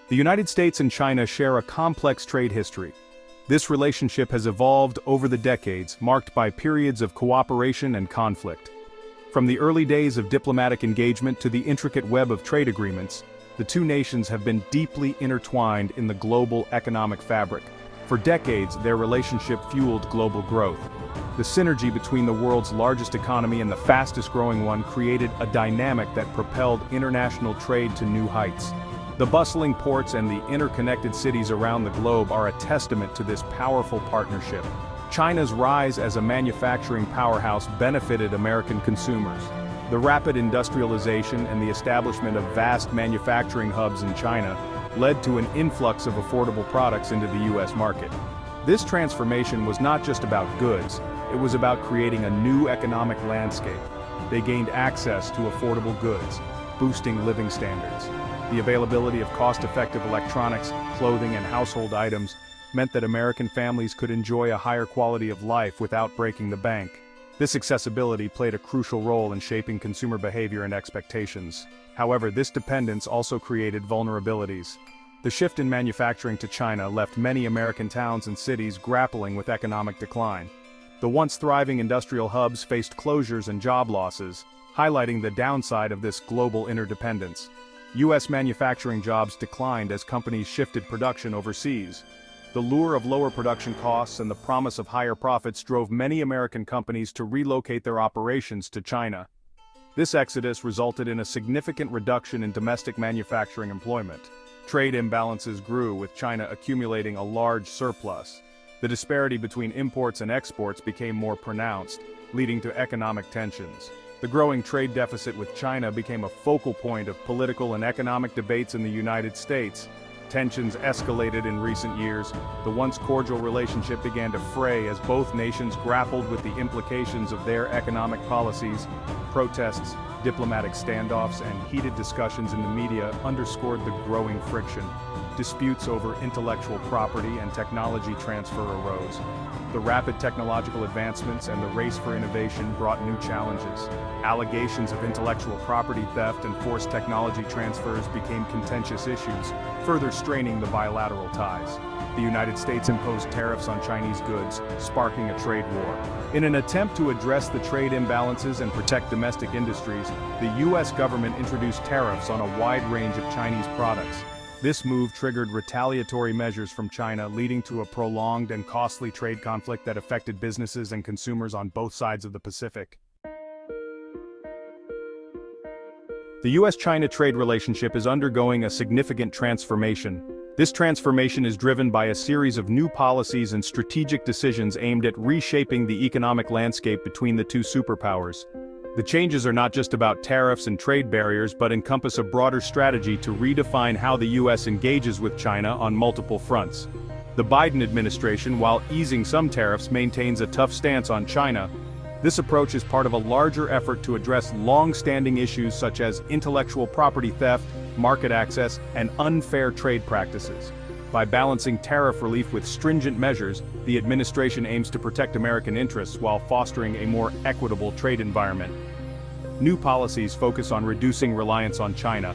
The United States and China share a complex trade history. This relationship has evolved over the decades, marked by periods of cooperation and conflict. From the early days of diplomatic engagement to the intricate web of trade agreements, the two nations have been deeply intertwined in the global economic fabric. For decades, their relationship fueled global growth. The synergy between the world's largest economy and the fastest-growing one created a dynamic that propelled international trade to new heights. The bustling ports and the interconnected cities around the globe are a testament to this powerful partnership. China's rise as a manufacturing powerhouse benefited American consumers. The rapid industrialization and the establishment of vast manufacturing hubs in China led to an influx of affordable products into the U.S. market. This transformation was not just about goods, it was about creating a new economic landscape. They gained access to affordable goods, boosting living standards. The availability of cost-effective electronics, clothing, and household items meant that American families could enjoy a higher quality of life without breaking the bank. This accessibility played a crucial role in shaping consumer behavior and expectations. However, this dependence also created vulnerabilities. The shift in manufacturing to China left many American towns and cities grappling with economic decline. The once thriving industrial hubs faced closures and job losses, highlighting the downside of this global interdependence. U.S. manufacturing jobs declined as companies shifted production overseas. The lure of lower production costs and the promise of higher profits drove many American companies to relocate their operations to China. This exodus resulted in a significant reduction in domestic manufacturing employment. Trade imbalances grew, with China accumulating a large surplus. The disparity between imports and exports became more pronounced, leading to economic tensions. The growing trade deficit with China became a focal point of political and economic debates in the United States. Tensions escalated in recent years. The once cordial relationship began to fray as both nations grappled with the implications of their economic policies. Protests, diplomatic standoffs, and heated discussions in the media underscored the growing friction. Disputes over intellectual property and technology transfer arose. The rapid technological advancements and the race for innovation brought new challenges. Allegations of intellectual property theft and forced technology transfers became contentious issues, further straining the bilateral ties. The United States imposed tariffs on Chinese goods, sparking a trade war. In an attempt to address the trade imbalances and protect domestic industries, the U.S. government introduced tariffs on a wide range of Chinese products. This move triggered retaliatory measures from China, leading to a prolonged and costly trade conflict that affected businesses and consumers on both sides of the Pacific. The U.S.-China trade relationship is undergoing a significant transformation. This transformation is driven by a series of new policies and strategic decisions aimed at reshaping the economic landscape between the two superpowers. The changes are not just about tariffs and trade barriers, but encompass a broader strategy to redefine how the U.S. engages with China on multiple fronts. The Biden administration, while easing some tariffs, maintains a tough stance on China. This approach is part of a larger effort to address long-standing issues such as intellectual property theft, market access, and unfair trade practices. By balancing tariff relief with stringent measures, the administration aims to protect American interests while fostering a more equitable trade environment. New policies focus on reducing reliance on China.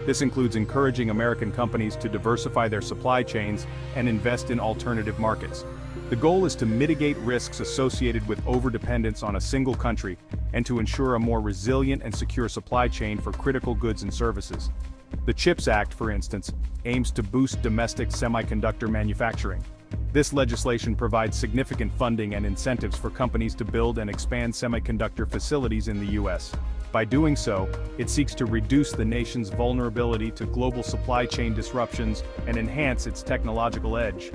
This includes encouraging American companies to diversify their supply chains and invest in alternative markets. The goal is to mitigate risks associated with overdependence on a single country and to ensure a more resilient and secure supply chain for critical goods and services. The CHIPS Act, for instance, aims to boost domestic semiconductor manufacturing. This legislation provides significant funding and incentives for companies to build and expand semiconductor facilities in the U.S. By doing so, it seeks to reduce the nation's vulnerability to global supply chain disruptions and enhance its technological edge.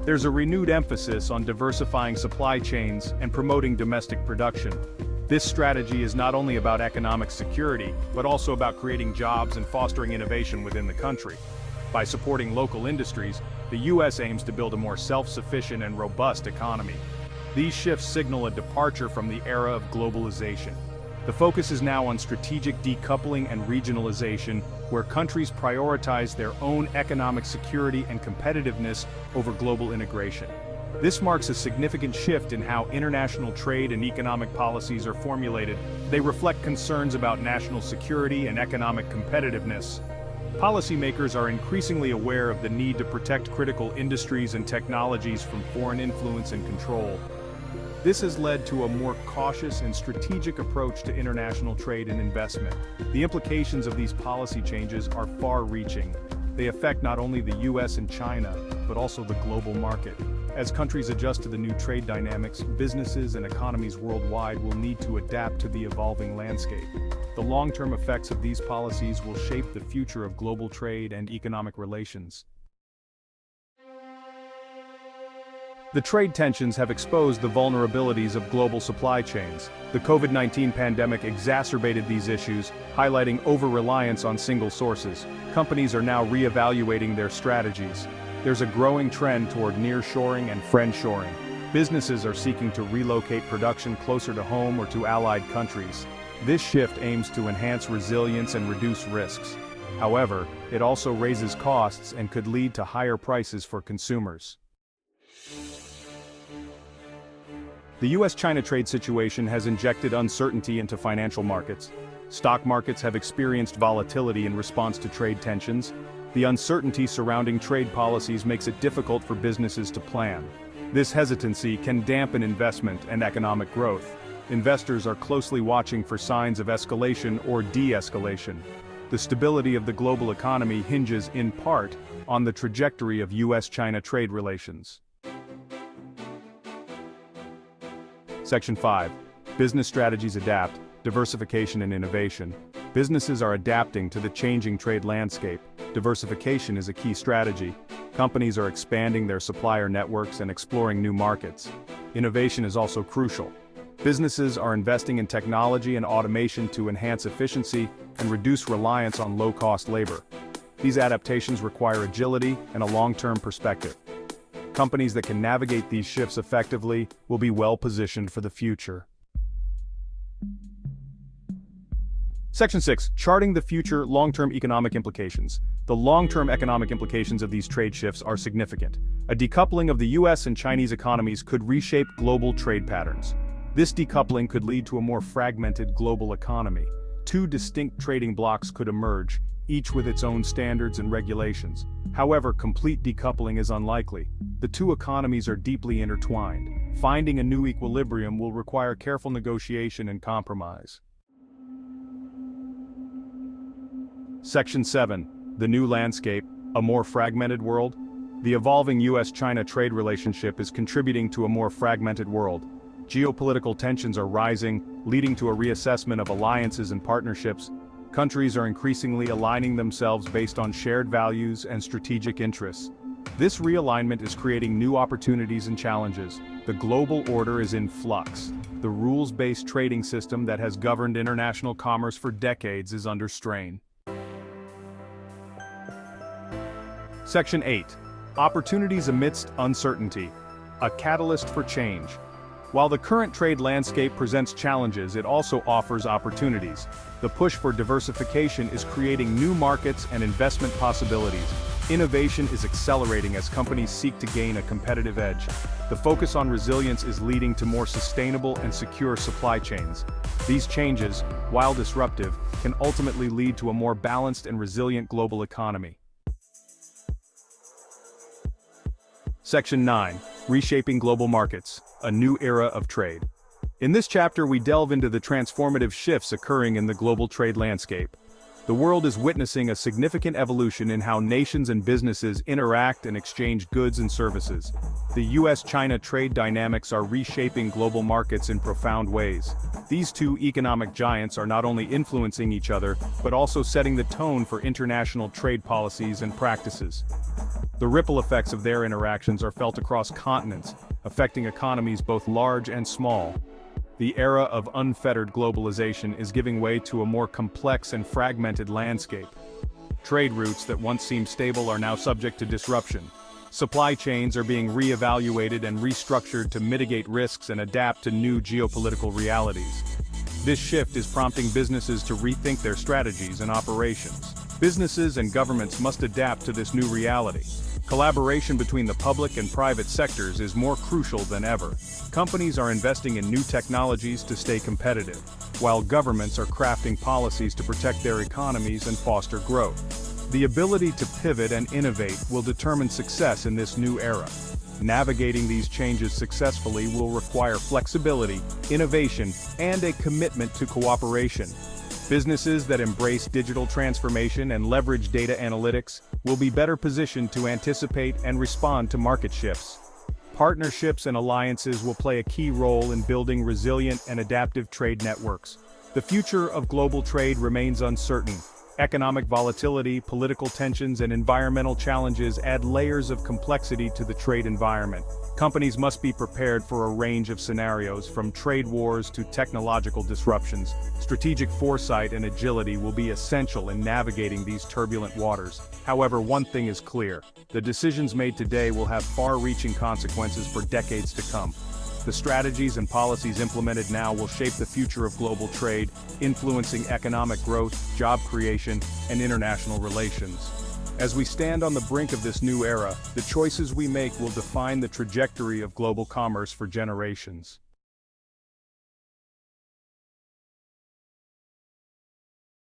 There's a renewed emphasis on diversifying supply chains and promoting domestic production. This strategy is not only about economic security, but also about creating jobs and fostering innovation within the country. By supporting local industries, the U.S. aims to build a more self-sufficient and robust economy. These shifts signal a departure from the era of globalization. The focus is now on strategic decoupling and regionalization, where countries prioritize their own economic security and competitiveness over global integration. This marks a significant shift in how international trade and economic policies are formulated. They reflect concerns about national security and economic competitiveness. Policymakers are increasingly aware of the need to protect critical industries and technologies from foreign influence and control. This has led to a more cautious and strategic approach to international trade and investment. The implications of these policy changes are far-reaching. They affect not only the US and China, but also the global market. As countries adjust to the new trade dynamics, businesses and economies worldwide will need to adapt to the evolving landscape. The long-term effects of these policies will shape the future of global trade and economic relations. The trade tensions have exposed the vulnerabilities of global supply chains. The COVID-19 pandemic exacerbated these issues, highlighting over-reliance on single sources. Companies are now re-evaluating their strategies. There's a growing trend toward nearshoring and friendshoring. Businesses are seeking to relocate production closer to home or to allied countries. This shift aims to enhance resilience and reduce risks. However, it also raises costs and could lead to higher prices for consumers. The US-China trade situation has injected uncertainty into financial markets. Stock markets have experienced volatility in response to trade tensions. The uncertainty surrounding trade policies makes it difficult for businesses to plan. This hesitancy can dampen investment and economic growth. Investors are closely watching for signs of escalation or de-escalation. The stability of the global economy hinges in part on the trajectory of US-China trade relations. Section 5. Business strategies adapt, diversification and innovation. Businesses are adapting to the changing trade landscape. Diversification is a key strategy. Companies are expanding their supplier networks and exploring new markets. Innovation is also crucial. Businesses are investing in technology and automation to enhance efficiency and reduce reliance on low-cost labor. These adaptations require agility and a long-term perspective. Companies that can navigate these shifts effectively will be well-positioned for the future. Section 6. Charting the future long-term economic implications. The long-term economic implications of these trade shifts are significant. A decoupling of the US and Chinese economies could reshape global trade patterns. This decoupling could lead to a more fragmented global economy. Two distinct trading blocs could emerge, each with its own standards and regulations. However, complete decoupling is unlikely. The two economies are deeply intertwined. Finding a new equilibrium will require careful negotiation and compromise. Section 7. The new landscape, a more fragmented world. The evolving US-China trade relationship is contributing to a more fragmented world. Geopolitical tensions are rising, leading to a reassessment of alliances and partnerships. Countries are increasingly aligning themselves based on shared values and strategic interests. This realignment is creating new opportunities and challenges. The global order is in flux. The rules-based trading system that has governed international commerce for decades is under strain. Section 8. Opportunities amidst uncertainty. A catalyst for change. While the current trade landscape presents challenges, it also offers opportunities. The push for diversification is creating new markets and investment possibilities. Innovation is accelerating as companies seek to gain a competitive edge. The focus on resilience is leading to more sustainable and secure supply chains. These changes, while disruptive, can ultimately lead to a more balanced and resilient global economy. Section 9. Reshaping global markets, a new era of trade. In this chapter we delve into the transformative shifts occurring in the global trade landscape. The world is witnessing a significant evolution in how nations and businesses interact and exchange goods and services. The US-China trade dynamics are reshaping global markets in profound ways. These two economic giants are not only influencing each other, but also setting the tone for international trade policies and practices. The ripple effects of their interactions are felt across continents, affecting economies both large and small. The era of unfettered globalization is giving way to a more complex and fragmented landscape. Trade routes that once seemed stable are now subject to disruption. Supply chains are being re-evaluated and restructured to mitigate risks and adapt to new geopolitical realities. This shift is prompting businesses to rethink their strategies and operations. Businesses and governments must adapt to this new reality. Collaboration between the public and private sectors is more crucial than ever. Companies are investing in new technologies to stay competitive, while governments are crafting policies to protect their economies and foster growth. The ability to pivot and innovate will determine success in this new era. Navigating these changes successfully will require flexibility, innovation, and a commitment to cooperation. Businesses that embrace digital transformation and leverage data analytics will be better positioned to anticipate and respond to market shifts. Partnerships and alliances will play a key role in building resilient and adaptive trade networks. The future of global trade remains uncertain. Economic volatility, political tensions, and environmental challenges add layers of complexity to the trade environment. Companies must be prepared for a range of scenarios, from trade wars to technological disruptions. Strategic foresight and agility will be essential in navigating these turbulent waters. However, one thing is clear: the decisions made today will have far-reaching consequences for decades to come. The strategies and policies implemented now will shape the future of global trade, influencing economic growth, job creation, and international relations. As we stand on the brink of this new era, the choices we make will define the trajectory of global commerce for generations.